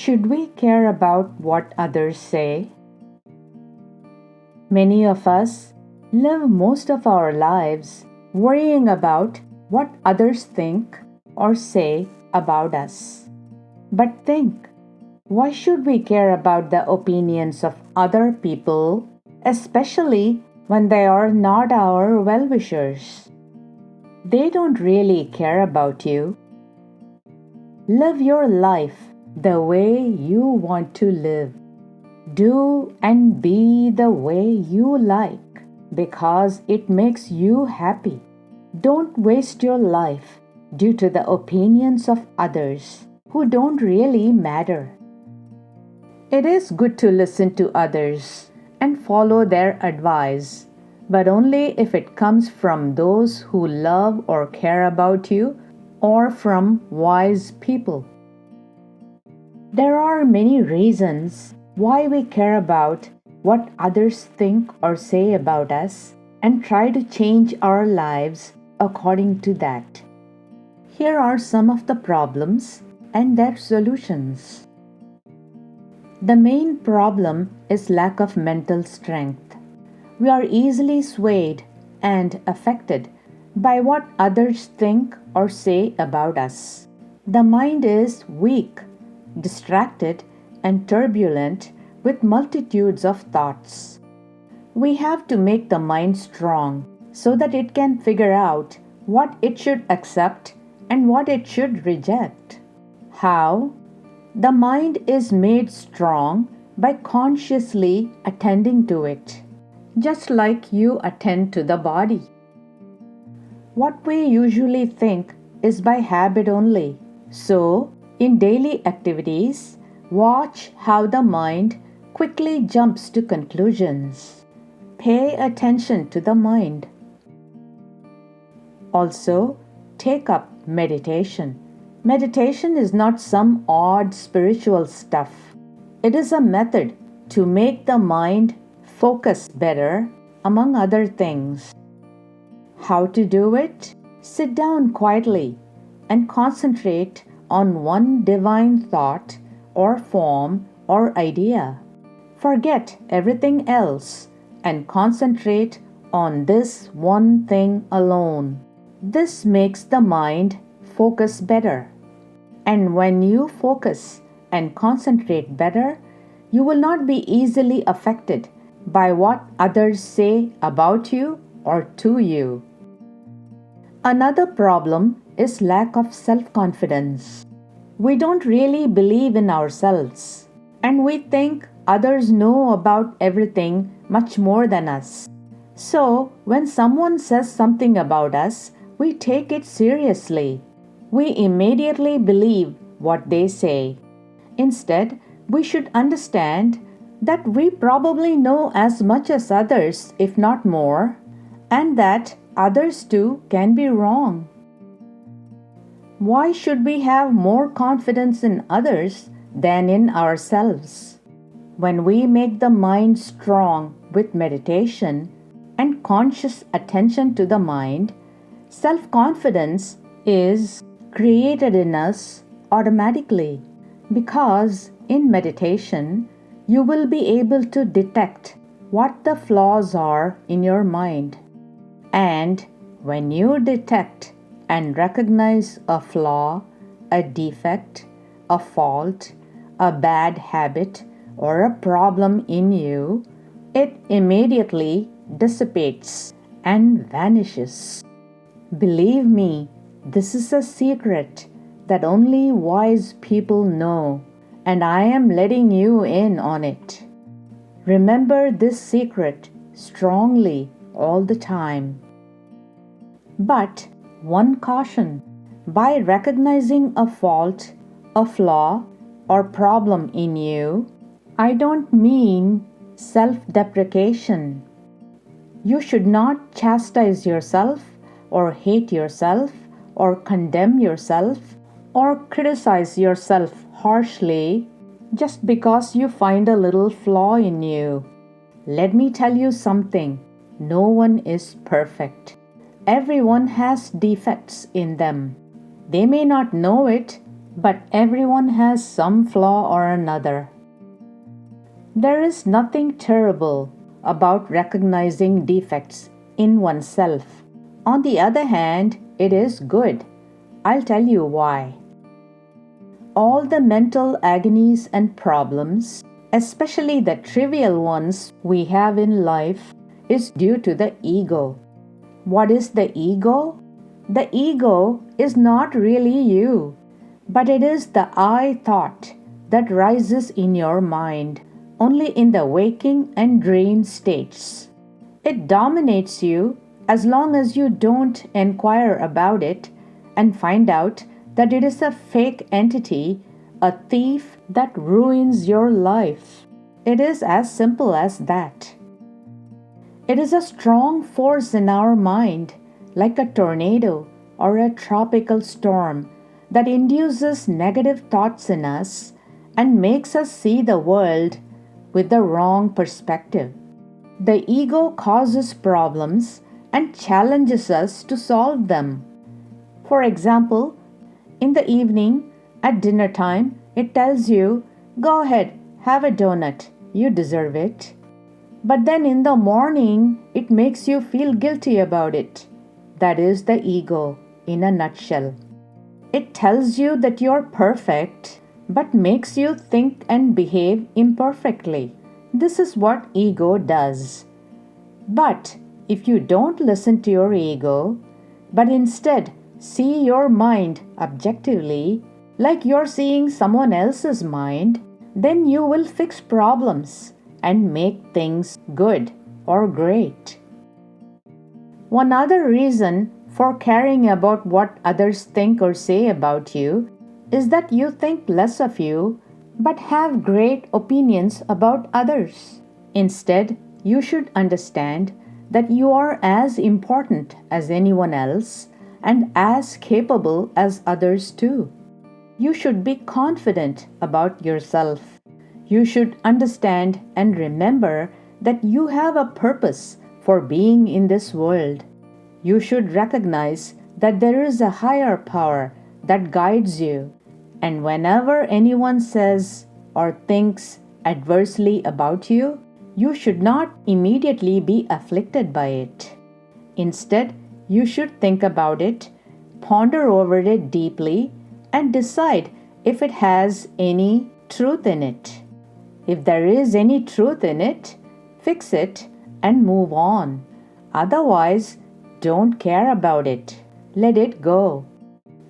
Should we care about what others say? Many of us live most of our lives worrying about what others think or say about us. But think, why should we care about the opinions of other people, especially when they are not our well-wishers? They don't really care about you. Live your life the way you want to live. Do and be the way you like because it makes you happy. Don't waste your life due to the opinions of others who don't really matter. It is good to listen to others and follow their advice, but only if it comes from those who love or care about you or from wise people. There are many reasons why we care about what others think or say about us and try to change our lives according to that. Here are some of the problems and their solutions. The main problem is lack of mental strength. We are easily swayed and affected by what others think or say about us. The mind is weak, distracted, and turbulent with multitudes of thoughts. We have to make the mind strong so that it can figure out what it should accept and what it should reject. How? The mind is made strong by consciously attending to it, just like you attend to the body. What we usually think is by habit only. So, in daily activities, watch how the mind quickly jumps to conclusions. Pay attention to the mind. Also, take up meditation. Meditation is not some odd spiritual stuff. It is a method to make the mind focus better, among other things. How to do it? Sit down quietly and concentrate on one divine thought or form or idea. Forget everything else and concentrate on this one thing alone. This makes the mind focus better. And when you focus and concentrate better, you will not be easily affected by what others say about you or to you. Another problem is lack of self-confidence. We don't really believe in ourselves, and we think others know about everything much more than us. So, when someone says something about us, we take it seriously. We immediately believe what they say. Instead, we should understand that we probably know as much as others, if not more, and that others too can be wrong. Why should we have more confidence in others than in ourselves? When we make the mind strong with meditation and conscious attention to the mind, self-confidence is created in us automatically, because in meditation you will be able to detect what the flaws are in your mind. And when you detect and recognize a flaw, a defect, a fault, a bad habit, or a problem in you, it immediately dissipates and vanishes. Believe me, this is a secret that only wise people know, and I am letting you in on it. Remember this secret strongly all the time. But one caution: by recognizing a fault, a flaw, or problem in you, I don't mean self-deprecation. You should not chastise yourself or hate yourself or condemn yourself or criticize yourself harshly just because you find a little flaw in you. Let me tell you something. No one is perfect. Everyone has defects in them. They may not know it, but everyone has some flaw or another. There is nothing terrible about recognizing defects in oneself. On the other hand, it is good. I'll tell you why. All the mental agonies and problems, especially the trivial ones we have in life, is due to the ego. What is the ego? The ego is not really you, but it is the I thought that rises in your mind only in the waking and dream states. It dominates you as long as you don't inquire about it and find out that it is a fake entity, a thief that ruins your life. It is as simple as that. It is a strong force in our mind, like a tornado or a tropical storm, that induces negative thoughts in us and makes us see the world with the wrong perspective. The ego causes problems and challenges us to solve them. For example, in the evening, at dinner time, it tells you, "Go ahead, have a donut, you deserve it." But then in the morning, it makes you feel guilty about it. That is the ego in a nutshell. It tells you that you're perfect, but makes you think and behave imperfectly. This is what ego does. But if you don't listen to your ego, but instead see your mind objectively, like you're seeing someone else's mind, then you will fix problems and make things good or great. One other reason for caring about what others think or say about you is that you think less of you but have great opinions about others. Instead, you should understand that you are as important as anyone else and as capable as others too. You should be confident about yourself. You should understand and remember that you have a purpose for being in this world. You should recognize that there is a higher power that guides you. And whenever anyone says or thinks adversely about you, you should not immediately be afflicted by it. Instead, you should think about it, ponder over it deeply, and decide if it has any truth in it. If there is any truth in it, fix it and move on. Otherwise, don't care about it. Let it go.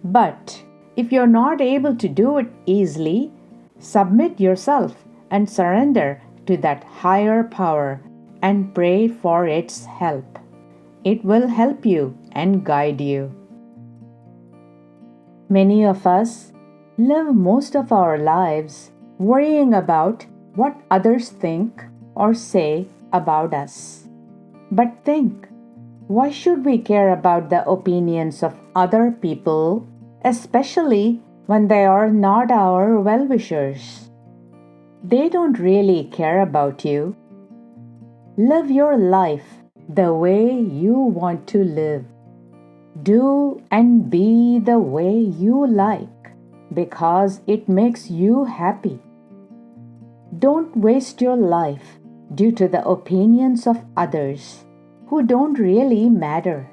But if you're not able to do it easily, submit yourself and surrender to that higher power and pray for its help. It will help you and guide you. Many of us live most of our lives worrying about what others think or say about us. But think, why should we care about the opinions of other people, especially when they are not our well-wishers? They don't really care about you. Live your life the way you want to live. Do and be the way you like, because it makes you happy. Don't waste your life due to the opinions of others who don't really matter.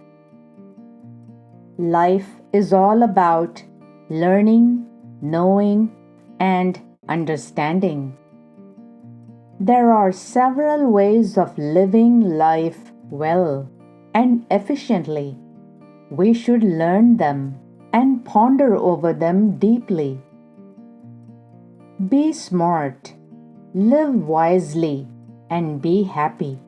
Life is all about learning, knowing, and understanding. There are several ways of living life well and efficiently. We should learn them and ponder over them deeply. Be smart, live wisely, and be happy.